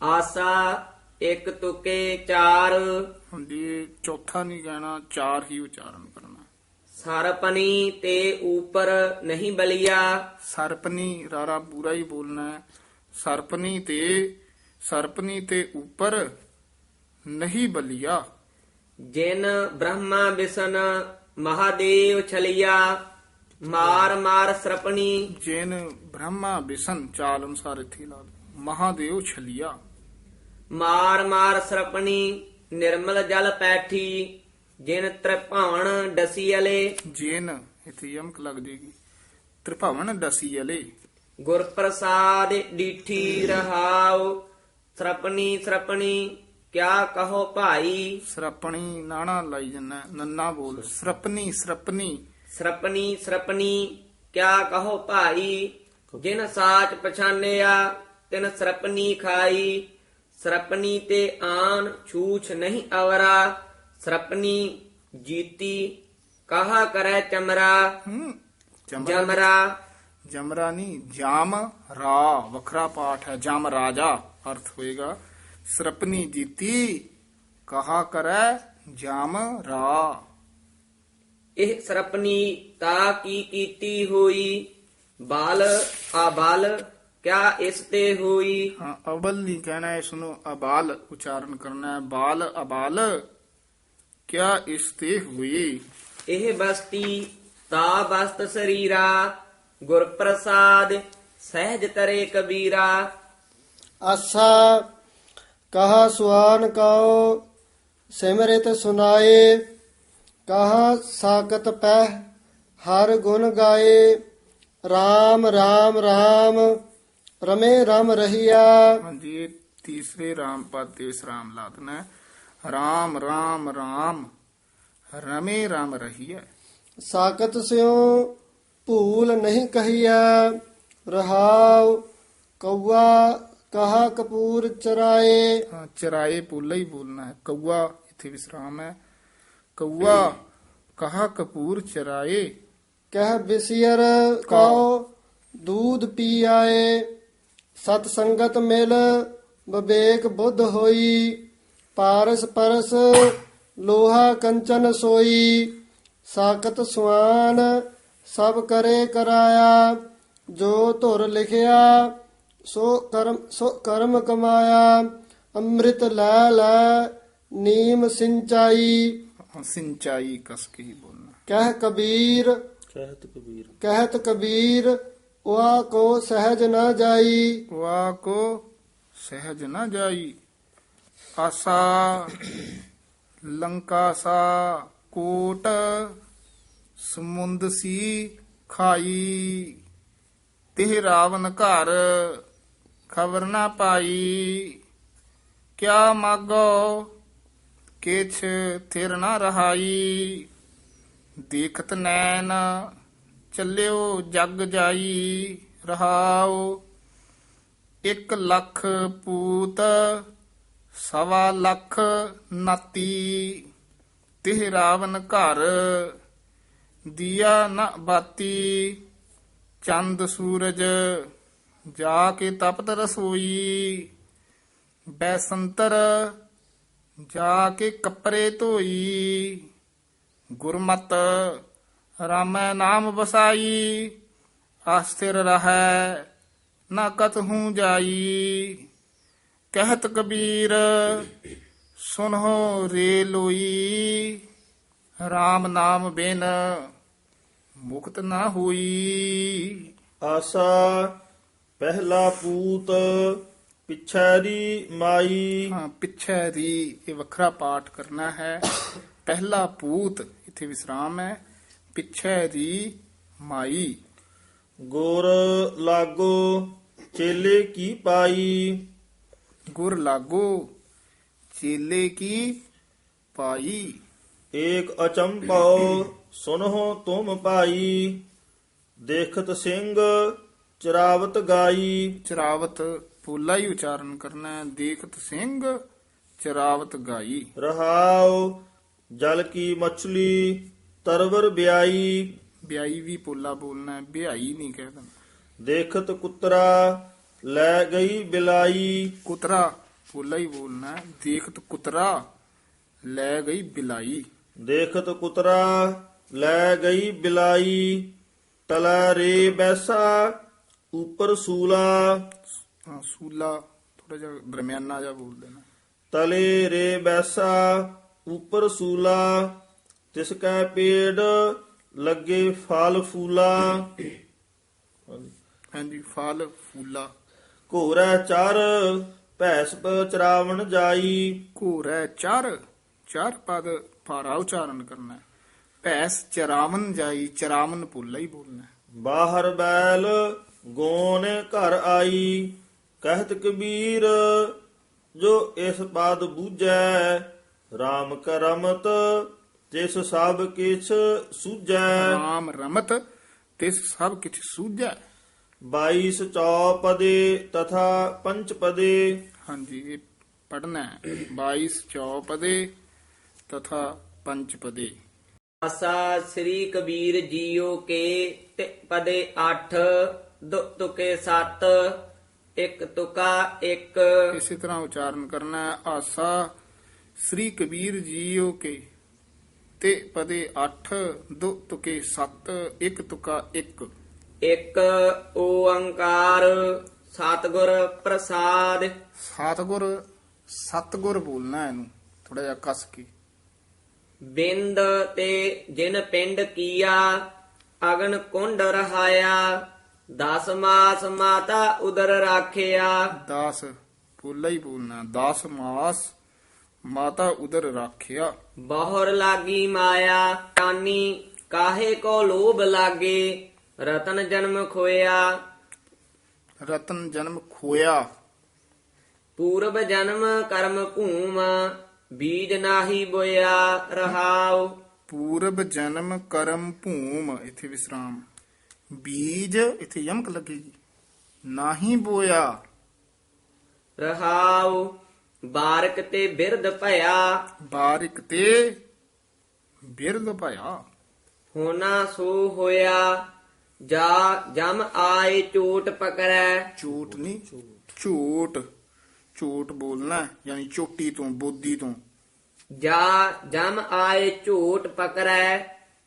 ਆਸਾ ਇੱਕ ਤੁਕੇ ਚਾਰ। ਹਾਂਜੀ, ਚੌਥਾ ਨਹੀਂ ਕਹਿਣਾ, ਚਾਰ ਹੀ ਉਚਾਰਨ ਕਰਨਾ। ਸਰਪਨੀ ਤੇ ਊਪਰ ਨਹੀਂ ਬਲਿਆ। ਸਰਪਨੀ ਰਾਰਾ ਪੂਰਾ ਹੀ ਬੋਲਣਾ ਹੈ। ਸਰਪਨੀ ਤੇ ਉੱਪਰ ਨਹੀਂ ਬਲਿਆ। ਜਿਨ ਬ੍ਰਹਮਾ ਵਿਸ਼ਨ ਮਹਾਦੇਵ ਛਲਿਆ। ਮਾਰ ਮਾਰ ਸਰਪਣੀ। ਜਿਨ ਬ੍ਰਹਮਾ ਵਿਸ਼ਨ, ਚਾਲ ਅਨੁਸਾਰ ਇੱਥੇ ਲਾ ਲਓ। ਮਹਾਦੇਵ ਛਲਿਆ। ਮਾਰ ਮਾਰ ਸਰਪਣੀ ਨਿਰਮਲ ਜਲ ਪੈਠੀ। ਜਿਨ ਤ੍ਰਿਭਾਵਨ ਡਸੀ ਅਲੇ। ਜਿਨ ਇੱਥੇ ਯਮਕ ਲੱਗ ਜੇਗੀ। ਤ੍ਰਿਭਾਵਨ ਡਸੀ ਅਲੇ। ਗੁਰ ਪ੍ਰਸਾਦ ਡੀਠੀ ਰਹਾਉ। ਸਰਪਣੀ ਸਰਪਣੀ ਕਿਆ ਕਹੋ ਭਾਈ। ਸਰਪਣੀ ਨਾਣਾ ਲਾਈ ਜੰਨਾ, ਨੰਨਾ ਬੋਲ। ਸਰਪਨੀ ਸਰਪਨੀ। ਸਰਪਣੀ ਸਰਪਣੀ ਕਿਆ ਕਹੋ ਭਾਈ। ਜਿਨ ਸਾਚ ਪਛਾਨਿਆ ਤਿਨ ਸਰਪਣੀ ਖਾਈ। ਸਰਪਣੀ ਤੇ ਆਨ ਛੂਛ ਨਹੀਂ ਅਵਰਾ। ਸਰਪਣੀ ਜੀਤੀ ਕਹਾ ਕਰੈ ਚਮਰਾ। ਜਮਰਾ ਜਮਰਾ ਨਹੀਂ, ਜਾਮ ਰਾ ਵੱਖਰਾ ਪਾਠ ਹੈ। ਜਮ ਰਾਜਾ ਅਰਥ ਹੋਏਗਾ। ਸਰਪਨੀ ਜੀਤੀ ਕਹਾ ਕਰੈ ਜਾਮ ਰਾ। ਇਹ ਸਰਪਣੀ ਤਾ ਕੀ ਕੀਤੀ ਹੋਈ। ਬਾਲ ਆਬਲ ਕਿਆ ਇਸ ਤੇ ਹੋਈ। ਹਾਂ, ਅਬਲ ਨਹੀਂ ਕਹਿਣਾ, ਇਸ ਨੂੰ ਅਬਾਲ ਉਚਾਰਨ ਕਰਨਾ ਹੈ। ਬਾਲ ਅਬਾਲ ਕਿਆ ਇਸ ਤੇ ਹੋਈ। ਇਹ ਬਸਤੀ ਤਾ ਬਸਤ ਸਰੀਰਾ। ਗੁਰ ਪ੍ਰਸਾਦ ਸਹਿਜ ਤਰੇ ਕਬੀਰਾ। ਆਸਾ ਕਹਾ ਸੁਆਨ ਕਉ ਸਿਮਰਿਤ ਸੁਨਾਏ। ਕਹਾ ਸਾਕਤ ਪਹਿ ਹਰ ਗੁਣ ਗਾਏ। RAM RAM RAM ਰਮੇ ਰਮ ਰਹੀਆ। ਹਾਂਜੀ, ਇਹ ਤੀਸਰੇ ਰਾਮ ਪਦ ਤੇ ਵਿਸਰਾਮ ਲਾ ਦੇਣਾ ਹੈ। ਰਾਮ ਰਾਮ ਰਾਮ ਰਮੇ ਰਾਮ ਰਹੀਐ। ਸਾਕਤ ਸਿਉ ਭੂਲ ਨਹੀਂ ਕਹੀਆ। ਰਹਾਉ ਕਊਆ ਕਹਾ ਕਪੂਰ ਚਰਾਏ। ਹਾਂ, ਚਰਾਏ ਪੋਲਾ ਹੀ ਬੋਲਣਾ ਹੈ। ਕਊਆ ਇੱਥੇ ਵਿਸਰਾਮ ਹੈ। ਕਊਆ ਕਹਾ ਕਪੂਰ ਚਰਾਏ। ਕਹਿ ਬਿਸਿਅਰ ਕਉ ਦੂਧ ਪੀ ਆਏ। ਸਤ ਸੰਗਤ ਮਿਲ ਵਿਵੇਕ ਬੁੱਧ ਹੋਈ। ਪਾਰਸ ਪਰਸ ਲੋਹਾ ਕੰਚਨ ਸੋਈ। ਸਾਕਤ ਸੁਆਨ ਸਭ ਕਰੇ ਕਰਾਇਆ। ਜੋ ਧੁਰ ਲਿਖਿਆ ਸੋ ਕਰਮ ਕਮਾਇਆ। ਅੰਮ੍ਰਿਤ ਲੈ ਲੈ ਨੀਮ ਸਿੰਚਾਈ। ਸਿੰਚਾਈ ਕਸ ਕੇ ਹੀ ਬੋਲਣਾ। ਕਹਿਤ ਕਬੀਰ ਵਾ ਕੋ ਸਹਿਜ ਨਾ ਜਾਈ। ਵਾ ਕੋ ਸਹਿਜ ਨਾ ਜਾਈ। ਆਸਾ ਲੰਕਾ ਸਾ ਕੋਟ ਸਮੁੰਦ ਸੀ ਖਾਈ। ਤਿਹ ਰਾਵਨ ਘਰ ਖਬਰ ਨਾ ਪਾਈ। ਕਿਆ ਮਾਗੋ ਕਿਛ ਥਿਰ ਨਾ ਰਹਾਈ। ਦੇਖਤ ਨੈਣ ਚੱਲਿਓ ਜਗ ਜਾਈ। ਰਹਾਉ 1,00,000 ਪੂਤ 1,25,00,000 ਨਾਤੀ। ਤਿਹ ਰਾਵਨ ਘਰ ਦੀਆ ਨ ਬਾਤੀ। ਚੰਦ ਸੂਰਜ ਜਾ ਕੇ ਤਪਤ ਰਸੋਈ। ਬੈਸੰਤਰ ਜਾ ਕੇ ਕੱਪੜੇ ਧੋਈ। ਗੁਰਮਤ ਰਾਮੈ ਨਾਮ ਵਸਾਈ। ਆਸਥਿਰ ਰਹੈ ਨਾ ਕਤਹੂ ਜਾਈ। ਕਹਿਤ ਕਬੀਰ ਸੁਨਹੁ ਰੇ ਲੋਈ। RAM ਨਾਮ ਬਿਨ ਮੁਕਤ ਨਾ ਹੋਈ। ਆਸਾ ਪਹਿਲਾ ਪੂਤ ਪਿਛੈਰੀ ਮਾਈ। ਹਾਂ, ਪਿੱਛੇ ਦੀ ਇਹ ਵੱਖਰਾ ਪਾਠ ਕਰਨਾ ਹੈ। ਪਹਿਲਾ ਪੂਤ ਇੱਥੇ ਵਿਸਰਾਮ ਹੈ। ਪਿੱਛੇ ਦੀ ਮਾਈ। ਗੁਰ ਲਾਗੋ ਚੇਲੇ ਕੀ ਪਾਈ। ਗੁਰ ਲਾਗੋ ਚੇਲੇ ਕੀ ਪਾਈ। ਏਕ ਅਚੰਭਉ ਸੁਨਹੁ ਤੁਮ ਭਾਈ। ਦੇਖਤ ਸਿੰਘ ਚਰਾਵਤ ਗਾਈ। ਚਰਾਵਤ ਪੋਲਾ ਹੀ ਉਚਾਰਨ ਕਰਨਾ ਹੈ। ਦੇਖਤ ਸਿੰਘ ਚਰਾਵਤ ਗਾਈ। ਰਹਾਉ ਜਲ ਕੀ ਮਛਲੀ ਤਰਵਰ ਬਿਆਈ। ਬਿਆਈ ਵੀ ਪੋਲਾ ਬੋਲਣਾ ਹੈ, ਬਿਆਈ ਨਹੀਂ ਕਹਿ ਦੇਣਾ। ਦੇਖਤ ਕੁਤਰਾ ਲੈ ਗਈ ਬਿਲਾਈ। ਕੁਤਰਾ ਪੋਲਾ ਹੀ ਬੋਲਣਾ ਹੈ। ਦੇਖਤ ਕੁਤਰਾ ਲੈ ਗਈ ਬਿਲਾਈ। ਦੇਖਤ ਕੁਤਰਾ ਲੈ ਗਈ ਬਿਲਾਈ, ਤਲਾ ਰੇ ਬੈਸਾ ਉਪਰ ਸੂਲਾ। ਹਾਂ, ਸੂਲਾ ਥੋੜਾ ਜਿਹਾ ਦਰਮਿਆਨਾ ਜਿਹਾ ਬੋਲ ਦੇਣਾ। ਤਲੇ ਰੇ ਬੈਸਾ ਉਪਰ ਸੂਲਾ, ਤਿਸ ਕੈ ਪੇੜ ਲੱਗੇ ਫਲ ਫੂਲਾ। ਹਾਂਜੀ, ਫਲ ਫੂਲਾ। ਘੋਰਾ ਚਰ ਭੈਸ ਚਰਾਵਣ ਜਾਈ, ਘੋਰੈ ਚਰ, ਚਾਰ ਪਦ ਭਾਰਾ ਉਚਾਰਨ ਕਰਨਾ ਹੈ। ਭੈਸ ਚਰਾਵਨ ਜਾਈ, ਚਰਾਵਨ ਪੋਲਾ ਹੀ ਬੋਲਣਾ ਹੈ। ਬਾਹਰ ਬੈਲ ਗੋਨ ਘਰ ਆਈ, ਕਹਿਤ ਕਬੀਰ ਜੋ ਇਸ ਪਦ ਬੂਝੈ, RAM ਕਰਮਤ ਤਿਸ ਸਭ ਕਿਛ ਸੂਝੈ। ਰਾਮ ਰਮਤ ਤਿਸ ਸਭ ਕਿਛ ਸੂਝੈ। 22 ਚੌਪਦੇ ਤਥਾ ਪੰਚਪਦੇ। ਹਾਂਜੀ, ਇਹ ਪੜਨਾ ਹੈ। 22 ਚੌਪਦੇ ਤਥਾ ਪੰਚਪਦੇ। ਆਸਾ ਸ੍ਰੀ ਕਬੀਰ ਜੀਓ ਕੇ ਤੇ ਪਦੇ 8 ਦੋ ਤੁਕੇ 7 ਇੱਕ ਤੁਕਾ 1। ਇਸੇ ਤਰ੍ਹਾਂ ਉਚਾਰਨ ਕਰਨਾ ਹੈ। ਆਸਾ ਸ੍ਰੀ ਕਬੀਰ ਜੀਓ ਕੇ ਤੇ ਪਦੇ 8 ਦੋ ਤੁਕੇ 7 ਇੱਕ ਤੁਕਾ 1। ਇੱਕ ਓੰਕਾਰ ਸਤਿਗੁਰ ਪ੍ਰਸਾਦ। ਸਤਿਗੁਰ ਬੋਲਣਾ ਇਹਨੂੰ ਥੋੜਾ ਜਿਹਾ ਕੱਸ ਕੇ। ਬਿੰਦ ਤੇ ਜਿਨ ਪਿੰਡ ਕੀਆ, ਅਗਨ ਕੁੰਡ ਰਹਾਇਆ, 10 ਮਾਸ ਮਾਤਾ ਉਦਰ ਰਾਖਿਆ। 10 ਪੋਲਾ ਹੀ ਬੋਲਣਾ। 10 ਮਾਸ ਮਾਤਾ ਉਦਰ ਰਾਖਿਆ। ਬਹੁਰ ਲਾਗੀ ਮਾਇਆ, ਕਾਨੀ ਕਾਹੇ ਕੋ ਲੋਭ ਲਾਗੇ, ਰਤਨ ਜਨਮ ਖੋਇਆ। ਰਤਨ ਜਨਮ ਖੋਇਆ। ਪੂਰਬ ਜਨਮ ਕਰਮ ਭੂਮ, ਬੀਜ ਨਾਹੀ ਬੋਇਆ ਰਹਾਉ। ਪੂਰਬ ਜਨਮ ਕਰਮ ਭੂਮ, ਇੱਥੇ ਵਿਸਰਾਮ। ਬੀਜ ਇੱਥੇ ਯਮਕ ਲੱਗੇਗੀ। ਨਾਹੀ ਬੋਇਆ। ਰਹਾਉ ਬਾਰਕ ਤੇ ਬਿਰਧ ਭਇਆ, ਬਾਰਿਕ ਤੇ ਬਿਰਧ ਭਇਆ। ਹੋਣਾ ਸੋ ਹੋਇਆ, ਜਾ ਜਮ ਆਏ ਚੋਟ ਪਕੜੈ। ਝੂਠ ਨਹੀਂ, ਝੂਠ। ਝੂਠ ਬੋਲਣਾ ਹੈ, ਯਾਨੀ ਚੋਟੀ ਤੋਂ, ਬੋਦੀ ਤੋਂ। ਜਾ ਜਮ ਆਏ ਝੂਟ ਪਕੜੈ,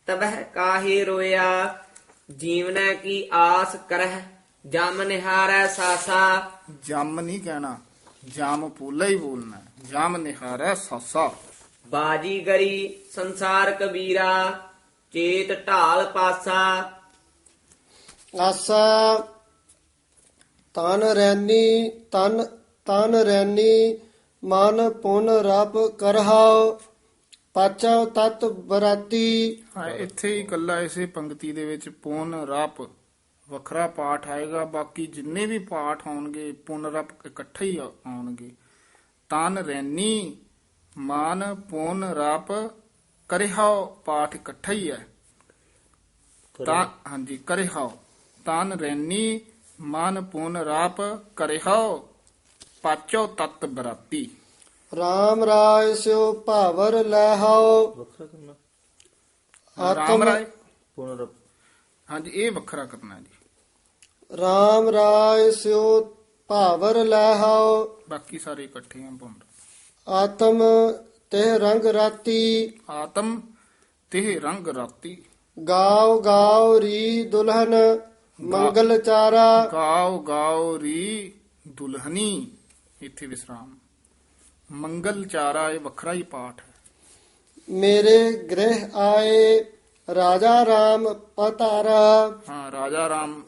ਤਬਹਿ ਕਾਹੇ ਰੋਇਆ। ਜੀਵਨੈ ਕੀ ਆਸ ਕਰਹਿ, ਜਮ ਨਿਹਾਰੈ ਸਾਸਾ। ਜਮ ਨਹੀਂ ਕਹਿਣਾ, ਜਮ ਪੋਲਾ ਹੀ ਬੋਲਣਾ ਹੈ। ਜਮ ਨਿਹਾਰੈ ਸਾਸਾ। ਬਾਜੀਗਰੀ ਸੰਸਾਰ ਕਬੀਰਾ, ਚੇਤ ਢਾਲ ਪਾਸਾ। ਆਸਾ ਤਨ ਰੈਨੀ ਤਨ ਰੈਨੀ, ਮਨ ਪੁਨ ਰਪ ਕਰਹਾਉ, ਪਾਚਾ ਤਤ ਬਰਾਤੀ। ਹਾਂ, ਇੱਥੇ ਹੀ ਇਕੱਲਾ ਇਸੇ ਪੰਕਤੀ ਦੇ ਵਿੱਚ ਪੁਨ ਰਪ ਵੱਖਰਾ ਪਾਠ ਆਏਗਾ। ਬਾਕੀ ਜਿੰਨੇ ਵੀ ਪਾਠ ਆਉਣਗੇ ਪੁਨ ਰਪ ਇਕੱਠੇ ਹੀ ਆਉਣਗੇ। ਤਨ ਰੈਨੀ, ਮਨ ਪੁਨ ਰਪ ਕਰਿਹਾਉ, ਪਾਠ ਇਕੱਠਾ ਹੀ ਹੈ। ਤਾਂ ਹਾਂਜੀ, ਕਰਿਹਾਉ। ਤਨ ਰੈਨੀ, ਮਨ ਪੁਨ ਰਪ ਕਰਿਹਾਉ, ਪਾਚੋ ਤਤ ਬਰਾਤੀ। RAM ਰਾਇ ਸਿਓ ਭਾਵਰ ਲੈਹਾਓ, ਵੱਖਰਾ ਕਰਨਾ ਰਾਮ ਰਾਏ। ਪੁਨਰ ਹਾਂਜੀ, ਇਹ ਵੱਖਰਾ ਕਰਨਾ ਜੀ। RAM ਰਾਇ ਸਿਓ ਭਾਵਰ ਲੈਹਾਓ, ਬਾਕੀ ਸਾਰੇ ਇਕੱਠੇ ਆ। ਪੁਨ ਆਤਮ ਤੇ ਰੰਗ ਰਾਤੀ, ਆਤਮ ਤੇ ਰੰਗ ਰਾਤੀ। ਗਾਉ ਗਾਉ ਰੀ ਦੁਲਹਨ ਮੰਗਲ ਚਾਰਾ। ਗਾਓ ਗਾਓ ਰੀ ਦੁਲਹਨੀ, ਇੱਥੇ ਵਿਸਰਾਮ। ਮੰਗਲ ਚਾਰਾ, ਇਹ ਵੱਖਰਾ ਹੀ ਪਾਠ ਹੈ। ਮੇਰੇ ਗ੍ਰਹਿ ਆਏ ਰਾਜਾ RAM ਪਤਾਰਾ। ਹਾਂ, ਰਾਜਾ ਰਾਮ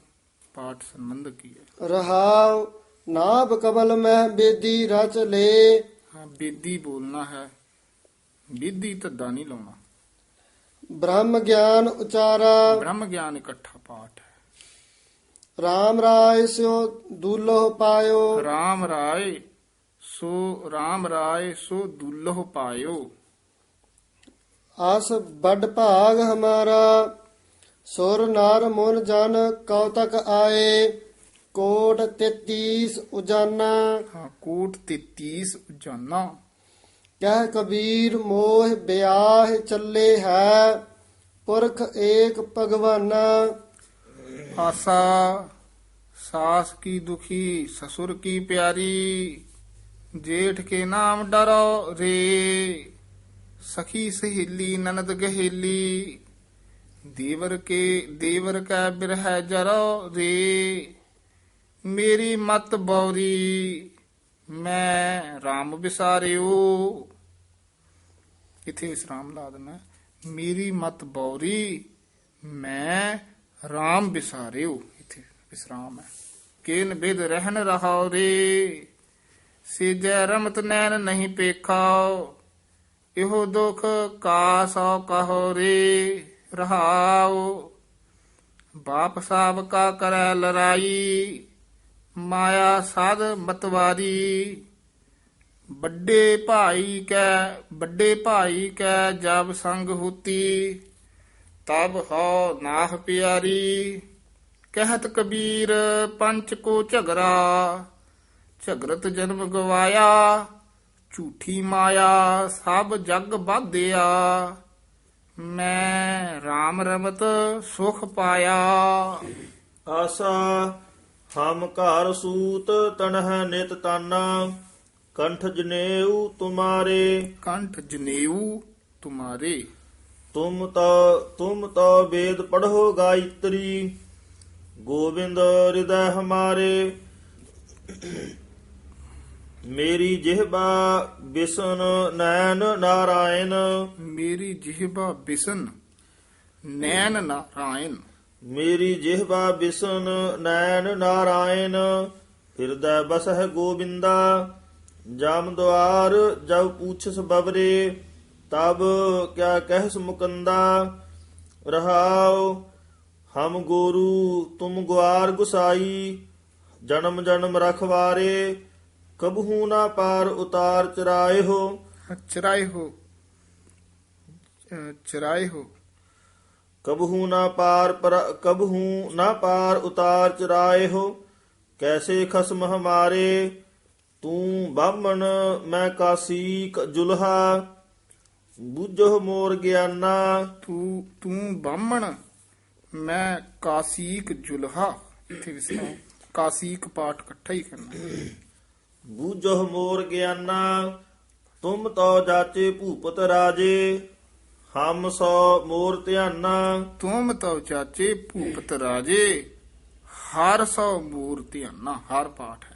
ਪਾਠ ਸੰਬੰਧ ਕੀ ਹੈ। ਰਹਾਉ ਨਾਭ ਕਬਲ ਮੈਂ ਬੇਦੀ ਰਚ ਲੇ, ਹਾਂ, ਬੇਦੀ ਬੋਲਣਾ ਹੈ। ਬੇਦੀ ਧੱਦਾ ਨਹੀਂ ਲਾਉਣਾ। ਬ੍ਰਹਮ ਗਿਆਨ ਉਚਾਰਾ। ਬ੍ਰਹਮ ਗਿਆਨ ਇਕੱਠਾ ਪਾਠ ਹੈ। RAM ਰਾਇ ਸਿਓ ਦੁਲਹ ਪਾਇਓ, ਰਾਮ ਰਾਏ ਸੋ ਦੁੱਲਹ ਪਾਇਓ। ਆਸ ਵੱਡ ਭਾਗ ਹਮਾਰਾ, ਸੁਰ ਨਾਰ ਮੁਨ ਜਨ ਕੌਤਕ ਆਏ, ਕੋਟ 33 ਉਜਾਨਾ। ਹਾਂ, ਕੋਟ 33 ਉਜਾਨਾ। ਕਹਿ ਕਬੀਰ ਮੋਹ ਬਿਆਹ ਚੱਲੇ ਹੈ, ਪੁਰਖ ਏਕ ਭਗਵਾਨਾ। ਆਸਾ ਸਾਸ ਕੀ ਦੁਖੀ, ਸਸੁਰ ਕੀ ਪਿਆਰੀ। जेठ के नाम डरो रे, सखी सहेली ननद गहेली, देवर का बिरह जरो रे, मेरी मत बौरी मैं राम विसारियो। इथे विश्राम ला देना। मेरी मत बौरी मैं राम विसारियो, इथे विश्राम है। केन बिद रहन रहो रे, सेजै रमत नैन नहीं पेखाओ, इहो दुख का सौ कहो रे रहाओ। बाप साब का करे लड़ाई, माया साध मतवारी, बड़े भाई कै जब संग होती, तब हो नाह प्यारी। कहत कबीर पंच को झगड़ा, झगरत जन्म गवाया, झूठी माया सब जग बाधिया, मैं राम रमत सुख पाया। आसा हम घर सूत तनह नित ताना, कंठ जनेऊ तुम्हारे, कंठ जनेऊ तुम्हारे। तुम तो वेद पढ़ो गायत्री, गोविंद हृदय हमारे। मेरी जिह्वा बिसन नैन नारायण, मेरी जिह्वा बिसन नैन नारायण। मेरी जिह्वा बिसन नैन नारायण, हृदय बसह गोविंदा। जाम द्वार जब पूछस बबरे, तब क्या कहस मुकंदा। रहाओ हम गोरू तुम ग्वार गुसाई, जन्म जन्म रखवारे। कबहू ना पार उतार चराए हो, चराए हो, चराए हो। कबहू ना पार उतार चराए हो। कैसे खसम हमारे, तू बामन मैं कासीक जुल्हा, बूझो मोर ज्ञाना। तू बामण मैं कासीक जुल्हा। इथे विसराम। कासीक पाठ इकट्ठा ही करना। बूझो मोर ज्ञाना, तुम तो जाचे भूपत राजे, हम सो मोर ध्याना। तुम तो चाचे भूपत राजे, हर सौ मूर्ति अन्ना। हर पाठ है।